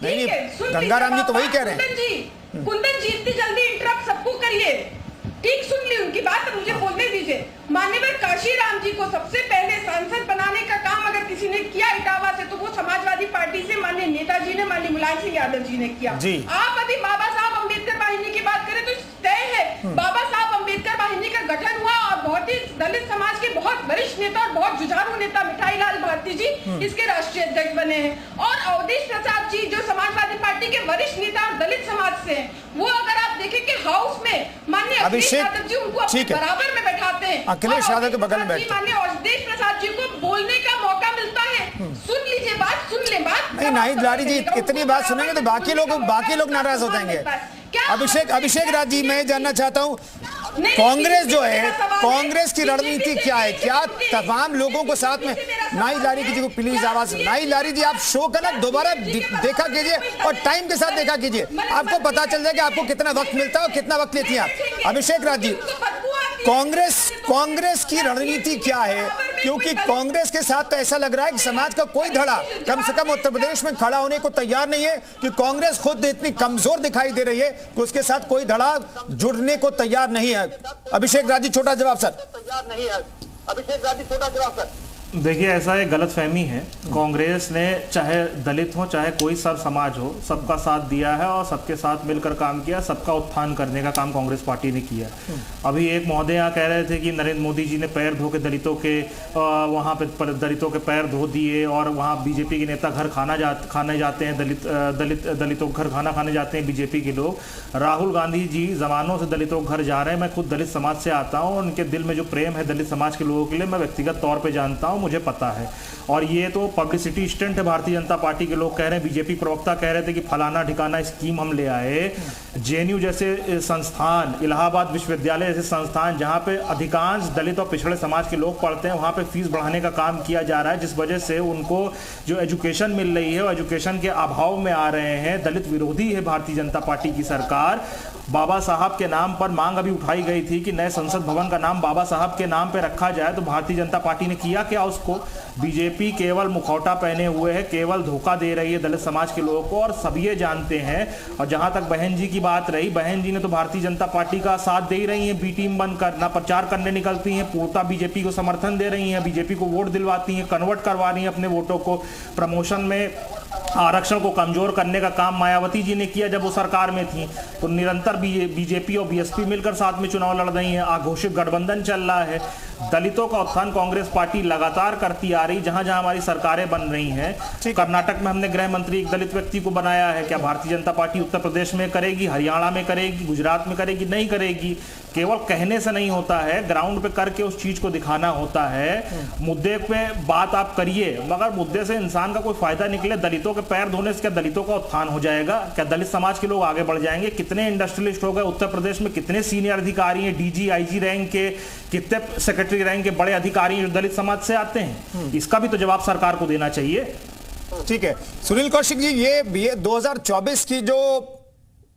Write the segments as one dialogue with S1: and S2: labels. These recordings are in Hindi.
S1: नहीं, गंगाराम जी तो वही कह रहे हैं।
S2: कुंदन जी इतनी जल्दी इंटरप्ट सबको करिए, ठीक सुन ली उनकी बात, मुझे बोलने दीजिए। माननीय काशीराम जी को सबसे पहले सांसद बनाने का काम अगर किसी ने किया इटावा से, तो वो समाजवादी पार्टी से माननीय नेताजी ने, माननीय मुलायम सिंह यादव जी ने किया। आप अभी बाबा साहब अम्बेडकर वाहिनी की बात करें तो तय है, बाबा साहब अम्बेडकर वाहिनी का गठन हुआ और बहुत ही दलित समाज के बहुत वरिष्ठ नेता और बहुत जुझारू नेता मिठाई लाल भारती जी इसके राष्ट्रीय अध्यक्ष बने हैं। और अवधेश प्रसाद जी जो समाजवादी पार्टी के वरिष्ठ नेता और दलित समाज से हैं, वो अगर आप देखें कि हाउस में माननीय अखिलेश यादव जी उनको अपने बराबर में बैठाते हैं,
S1: अखिलेश यादव के बगल में बैठते हैं,
S2: माननीय अवधेश प्रसाद जी को बोलने का मौका मिलता है। सुन लीजिए बात, सुन ले बात।
S1: नहीं नाहिद लारी जी, इतनी बात सुनेंगे तो बाकी लोग नाराज हो जाएंगे। अभिषेक राज जी, मैं जानना चाहता हूं कांग्रेस जो है, कांग्रेस की रणनीति क्या है? क्या तमाम लोगों को साथ में, नाहिद लारी जी को प्लीज आवाज, नाहिद लारी जी आप शो का ना दोबारा देखा कीजिए और टाइम के साथ देखा कीजिए, आपको पता चल जाएगा आपको कितना वक्त मिलता है और कितना वक्त लेती हैं आप। अभिषेक राज जी, कांग्रेस की रणनीति क्या है? क्योंकि कांग्रेस के साथ तो ऐसा लग रहा है कि समाज का कोई धड़ा कम से कम उत्तर प्रदेश में खड़ा होने को तैयार नहीं है, कि कांग्रेस खुद इतनी कमजोर दिखाई दे रही है कि उसके साथ कोई धड़ा जुड़ने को तैयार नहीं है। अभिषेक राज जी, छोटा जवाब सर।
S3: तैयार नहीं है। अभिषेक राज जी, छोटा जवाब सर।
S4: देखिए, ऐसा एक गलतफहमी है। कांग्रेस ने चाहे दलित हो चाहे कोई सब समाज हो, सबका साथ दिया है और सबके साथ मिलकर काम किया, सबका उत्थान करने का काम कांग्रेस पार्टी ने किया। अभी एक महोदय यहाँ कह रहे थे कि नरेंद्र मोदी जी ने पैर धो के दलितों के वहाँ पे दलितों के पैर धो दिए और वहाँ बीजेपी के नेता घर खाने जाते हैं, दलितों के घर खाना खाने जाते हैं बीजेपी के लोग। राहुल गांधी जी जमानों से दलितों के घर जा रहे हैं। मैं खुद दलित समाज से आता हूँ, उनके दिल में जो प्रेम है दलित समाज के लोगों के लिए मैं व्यक्तिगत तौर पर जानता हूँ, मुझे पता है। और ये तो पब्लिसिटी स्टंट है भारतीय जनता पार्टी के लोग कह रहे हैं। बीजेपी प्रवक्ता कह रहे थे कि फलाना ठिकाना स्कीम हम ले आए। जेएनयू जैसे संस्थान, इलाहाबाद विश्वविद्यालय जैसे संस्थान जहां पे अधिकांश दलित और पिछड़े समाज के लोग पढ़ते हैं, वहां पे फीस बढ़ाने का काम किया जा रहा है, जिस वजह से उनको जो एजुकेशन मिल रही है वो एजुकेशन के अभाव में आ रहे हैं। दलित विरोधी है भारतीय जनता पार्टी की सरकार। बाबा साहब के नाम पर मांग अभी उठाई गई थी कि नए संसद भवन का नाम बाबा साहब के नाम पे रखा जाए, तो भारतीय जनता पार्टी ने किया क्या उसको? बीजेपी केवल मुखौटा पहने हुए है, केवल धोखा दे रही है दलित समाज के लोगों को और सब ये जानते हैं। और जहां तक बहन जी की बात रही, बहन जी ने तो भारतीय जनता पार्टी का साथ दे ही रही है, बी टीम बनकर ना प्रचार करने निकलती हैं, पूर्णतः बीजेपी को समर्थन दे रही हैं, बीजेपी को वोट दिलवाती हैं, कन्वर्ट करवा रही हैं अपने वोटों को। प्रमोशन में आरक्षण को कमजोर करने का काम मायावती जी ने किया जब वो सरकार में थी। तो निरंतर बीजेपी और बीएसपी मिलकर साथ में चुनाव लड़ रही हैं, अघोषित गठबंधन चल रहा है। दलितों का उत्थान कांग्रेस पार्टी लगातार करती आ रही, जहां जहां हमारी सरकारें बन रही हैं। कर्नाटक में हमने गृह मंत्री एक दलित व्यक्ति को बनाया है, क्या भारतीय जनता पार्टी उत्तर प्रदेश में करेगी, हरियाणा में करेगी, गुजरात में करेगी? नहीं करेगी। केवल कहने से नहीं होता है, ग्राउंड पे करके उस चीज को दिखाना होता है। मुद्दे पे बात आप करिए, मगर मुद्दे से इंसान का कोई फायदा निकले। दलितों के पैर धोने से क्या दलितों का उत्थान हो जाएगा? क्या दलित समाज के लोग आगे बढ़ जाएंगे? कितने इंडस्ट्रियलिस्ट हो गए उत्तर प्रदेश में, कितने सीनियर अधिकारी हैं, डीजी आईजी रैंक के, कितने सेक्रेटरी रैंक के बड़े अधिकारी जो दलित समाज से आते हैं? इसका भी तो जवाब सरकार को देना चाहिए।
S1: ठीक है सुनील कौशिक जी, ये 2024 की जो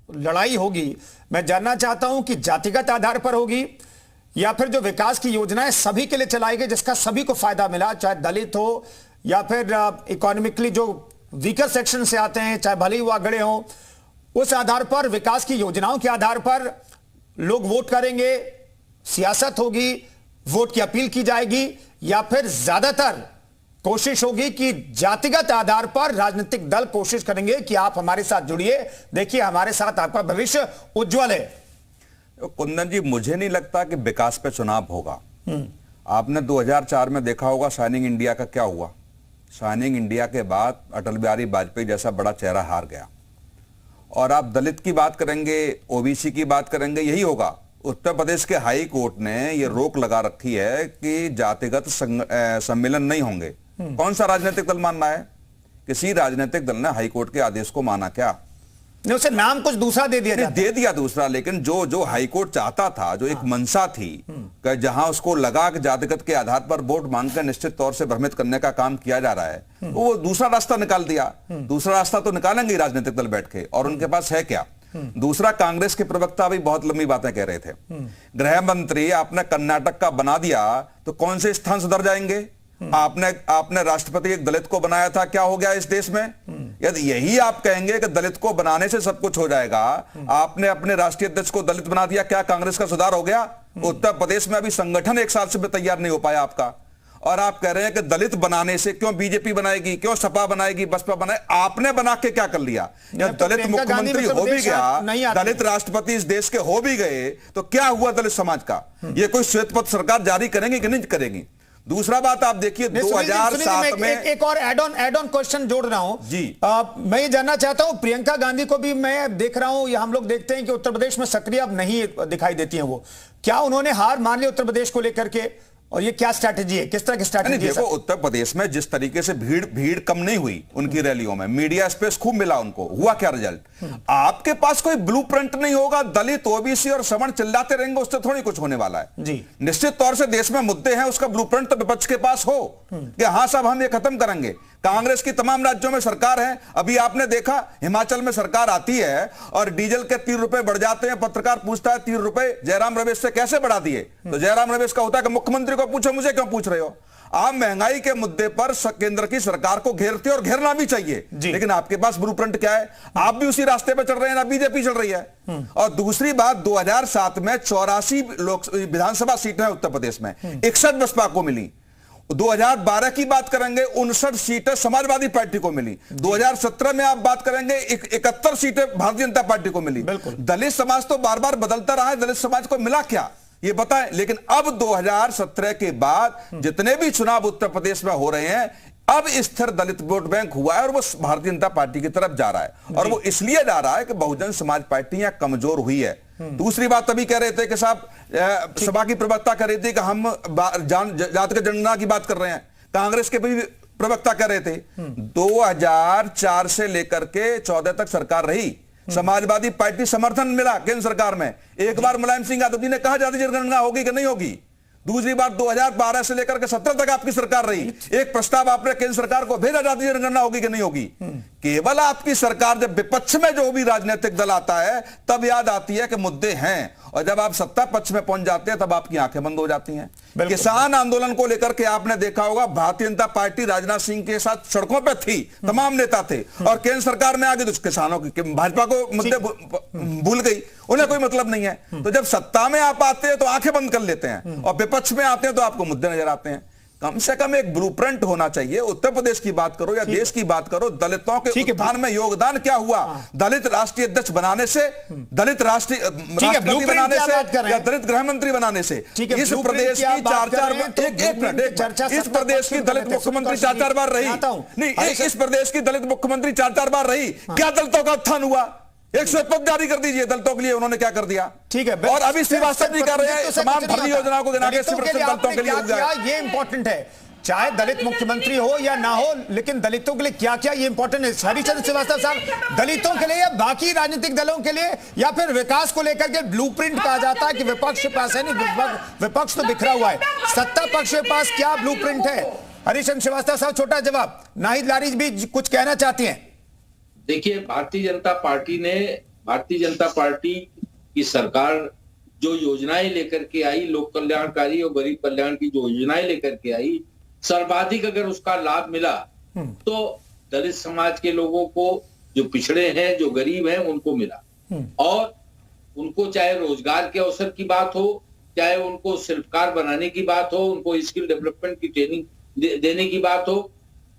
S1: लड़ाई होगी, मैं जानना चाहता हूं कि जातिगत आधार पर होगी या फिर जो विकास की योजनाएं सभी के लिए चलाई गई, जिसका सभी को फायदा मिला, चाहे दलित हो या फिर इकोनॉमिकली जो वीकर सेक्शन से आते हैं, चाहे भले ही वो अगड़े हों, उस आधार पर विकास की योजनाओं के आधार पर लोग वोट करेंगे, सियासत होगी, वोट की अपील की जाएगी, या फिर ज्यादातर कोशिश होगी कि जातिगत आधार पर राजनीतिक दल कोशिश करेंगे कि आप हमारे साथ जुड़िए, देखिए हमारे साथ आपका भविष्य उज्जवल है?
S5: कुंदन जी, मुझे नहीं लगता कि विकास पे चुनाव होगा। आपने 2004 में देखा होगा शाइनिंग इंडिया का क्या हुआ। शाइनिंग इंडिया के बाद अटल बिहारी वाजपेयी जैसा बड़ा चेहरा हार गया। और आप दलित की बात करेंगे, ओबीसी की बात करेंगे, यही होगा। उत्तर प्रदेश के हाई कोर्ट ने यह रोक लगा रखी है कि जातिगत सम्मेलन नहीं होंगे। कौन सा राजनीतिक दल मानना है? किसी राजनीतिक दल ने हाई कोर्ट के आदेश को माना क्या?
S1: नहीं, उसे नाम कुछ दूसरा दे दिया
S5: दूसरा, लेकिन जो हाई कोर्ट चाहता था, जो एक मंशा थी, जहां उसको लगा कि जातिगत के आधार पर वोट मांगकर निश्चित तौर से भ्रमित करने का काम किया जा रहा है, वो दूसरा रास्ता निकाल दिया। दूसरा रास्ता तो निकालेंगे राजनीतिक दल बैठ के, और उनके पास है क्या? दूसरा, कांग्रेस के प्रवक्ता भी बहुत लंबी बातें कह रहे थे। गृह मंत्री आपने कर्नाटक का बना दिया तो कौन से स्थान सुधर जाएंगे? आपने राष्ट्रपति एक दलित को बनाया था, क्या हो गया इस देश में? यदि यही आप कहेंगे कि दलित को बनाने से सब कुछ हो जाएगा, आपने अपने राष्ट्रीय अध्यक्ष को दलित बना दिया, क्या कांग्रेस का सुधार हो गया? उत्तर प्रदेश में अभी संगठन 1 साल से भी तैयार नहीं हो पाया आपका, और आप कह रहे हैं कि दलित बनाने से क्यों बीजेपी बनाएगी, क्यों सपा बनाएगी, बसपा बनाए? आपने बना के क्या कर लिया? जब दलित मुख्यमंत्री हो भी गया, दलित राष्ट्रपति इस देश के हो भी गए, तो क्या हुआ दलित समाज का? ये कोई श्वेत पत्र सरकार जारी करेंगी कि नहीं करेगी? दूसरा बात आप देखिए 2007 में
S1: एक और एड ऑन क्वेश्चन जोड़ रहा हूं
S5: जी।
S1: मैं ये जानना चाहता हूं, प्रियंका गांधी को भी मैं देख रहा हूं, या हम लोग देखते हैं कि उत्तर प्रदेश में सक्रिय अब नहीं दिखाई देती हैं वो, क्या उन्होंने हार मान ली उत्तर प्रदेश को लेकर के, और ये क्या स्ट्रैटेजी है, किस तरह की स्ट्रैटेजी है?
S5: देखो उत्तर प्रदेश में जिस तरीके से भीड़ कम नहीं हुई उनकी रैलियों में, मीडिया स्पेस खूब मिला उनको, हुआ क्या रिजल्ट? आपके पास कोई ब्लूप्रिंट नहीं होगा, दलित ओबीसी और सवर्ण चिल्लाते रहेंगे, उससे थोड़ी कुछ होने वाला है
S1: जी।
S5: निश्चित तौर से देश में मुद्दे हैं, उसका ब्लूप्रिंट तो विपक्ष के पास हो कि हाँ साहब हम ये खत्म करेंगे। कांग्रेस की तमाम राज्यों में सरकार है, अभी आपने देखा हिमाचल में सरकार आती है और डीजल के 3 रुपए बढ़ जाते हैं, पत्रकार पूछता है 3 रुपए जयराम रमेश से कैसे बढ़ा दिए, तो जयराम रमेश का होता है कि मुख्यमंत्री को पूछो, मुझे क्यों पूछ रहे हो? आप महंगाई के मुद्दे पर केंद्र की सरकार को घेरते और घेरना भी चाहिए, लेकिन आपके पास ब्लूप्रिंट क्या है? आप भी उसी रास्ते पर चल रहे हैं ना बीजेपी चल रही है। और दूसरी बात 2007 में 84 विधानसभा सीटें उत्तर प्रदेश में, 61 बसपा को मिली। 2012 की बात करेंगे 59 सीटें समाजवादी पार्टी को मिली। 2017 में आप बात करेंगे 71 सीटें भारतीय जनता पार्टी को मिली। दलित समाज तो बार बार बदलता रहा है, दलित समाज को मिला क्या ये बताएं। लेकिन अब 2017 के बाद जितने भी चुनाव उत्तर प्रदेश में हो रहे हैं, अब स्थिर दलित वोट बैंक हुआ है और वो भारतीय जनता पार्टी की तरफ जा रहा है, और वो इसलिए जा रहा है कि बहुजन समाज पार्टी यहां कमजोर हुई है। दूसरी बात तभी कह रहे थे कि साहब सभा की प्रवक्ता कह रही थी कि हम जात के जनगणना की बात कर रहे हैं, कांग्रेस के भी प्रवक्ता कह रहे थे। 2004 से लेकर के 14 तक सरकार रही, समाजवादी पार्टी समर्थन मिला केंद्र सरकार में। एक बार मुलायम सिंह यादव जी ने कहा जाति जनगणना होगी कि नहीं होगी। दूसरी बात 2012 से लेकर के 17 तक आपकी सरकार रही, एक प्रस्ताव आपने केंद्र सरकार को भेजा जाति जनगणना होगी कि नहीं होगी। केवल आपकी सरकार जब विपक्ष में जो भी राजनीतिक दल आता है तब याद आती है कि मुद्दे हैं, और जब आप सत्ता पक्ष में पहुंच जाते हैं तब आपकी आंखें बंद हो जाती हैं। किसान आंदोलन को लेकर के आपने देखा होगा भारतीय जनता पार्टी राजनाथ सिंह के साथ सड़कों पर थी, तमाम नेता थे, और केंद्र सरकार में आगे तो किसानों की भाजपा को मुद्दे भूल गई, उन्हें कोई मतलब नहीं है। तो जब सत्ता में आप आते हैं तो आंखें बंद कर लेते हैं, और विपक्ष में आते हैं तो आपको मुद्दे नजर आते हैं। कम से कम एक ब्लूप्रिंट होना चाहिए। उत्तर प्रदेश की बात करो या देश की बात करो, दलितों के उत्थान में योगदान क्या हुआ? दलित राष्ट्रीय अध्यक्ष बनाने से, दलित राष्ट्रीय राष्ट्रपति बनाने से, या दलित गृह मंत्री बनाने से? इस प्रदेश की 4-4 इस प्रदेश की दलित मुख्यमंत्री 4-4 बार रही नहीं, इस प्रदेश की दलित मुख्यमंत्री 4-4 बार रही, क्या दलितों का उत्थान हुआ? 100 पद जारी कर दीजिए दलितों के लिए, उन्होंने क्या कर दिया?
S1: ठीक है।
S5: और अभी श्रीवास्तव जी कर रहे हैं तमाम भर्ती योजनाओं को गिना के दलितों के लिए,
S1: ये इंपॉर्टेंट है। चाहे दलित मुख्यमंत्री हो या ना हो, लेकिन दलितों के लिए क्या क्या ये इंपॉर्टेंट है। हरिचंद्र श्रीवास्तव साहब, दलितों के लिए या बाकी राजनीतिक दलों के लिए, या फिर विकास को लेकर के ब्लूप्रिंट कहा जाता है कि विपक्ष के पास है नहीं, विपक्ष तो बिखरा हुआ है, सत्ता पक्ष के पास क्या ब्लूप्रिंट है? हरिचंद्र श्रीवास्तव साहब छोटा जवाब। नाहिद लारी भी कुछ कहना चाहती हैं।
S6: देखिए, भारतीय जनता पार्टी की सरकार जो योजनाएं लेकर के आई, लोक कल्याणकारी और गरीब कल्याण की जो योजनाएं लेकर के आई, सर्वाधिक अगर उसका लाभ मिला तो दलित समाज के लोगों को, जो पिछड़े हैं, जो गरीब हैं, उनको मिला। और उनको चाहे रोजगार के अवसर की बात हो, चाहे उनको शिल्पकार बनाने की बात हो, उनको स्किल डेवलपमेंट की ट्रेनिंग देने की बात हो,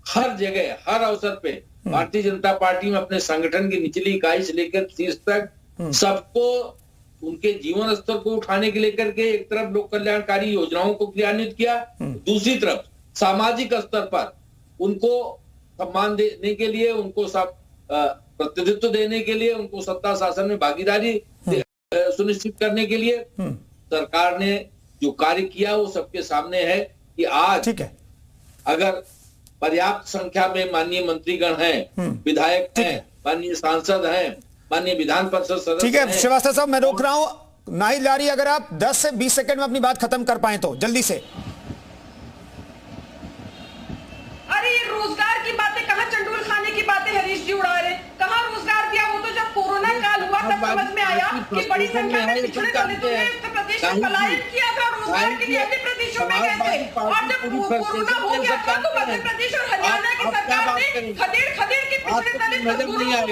S6: हर जगह हर अवसर पे भारतीय जनता पार्टी में अपने संगठन की निचली इकाई से लेकर शीर्ष तक सबको उनके जीवन स्तर को उठाने के लेकर के एक तरफ लोक कल्याणकारी योजनाओं को क्रियान्वित किया, दूसरी तरफ सामाजिक स्तर पर उनको सम्मान देने के लिए, उनको सब प्रतिनिधित्व देने के लिए, उनको सत्ता शासन में भागीदारी सुनिश्चित करने के लिए सरकार ने जो कार्य किया वो सबके सामने है कि आज ठीक है, अगर पर्याप्त संख्या में माननीय मंत्रीगण हैं, विधायक हैं, माननीय सांसद हैं, माननीय विधान परिषद सदस्य। ठीक है
S1: श्रीवास्तव साहब, मैं रोक रहा हूं। नाहिद लारी, अगर आप 10 से 20 सेकंड में अपनी बात खत्म कर पाए तो जल्दी से।
S2: अरे ये रोजगार की बातें कहां, चंडूल खाने की बातें हरीश जी उड़ा रहे, कहां रोजगार दिया? वो तो जब कोरोना काल हुआ तब समझ में आया कि बड़ी संख्या में पिछड़े दलितों ने उत्तर प्रदेश प्रदेश से पलायन किया था, रोजगार के लिए अन्य प्रदेशों में गए थे, और जब कोरोना हो गया था तो मध्य प्रदेश और हरियाणा की सरकार ने खदेड़ के पिछड़े दलित मजदूरों को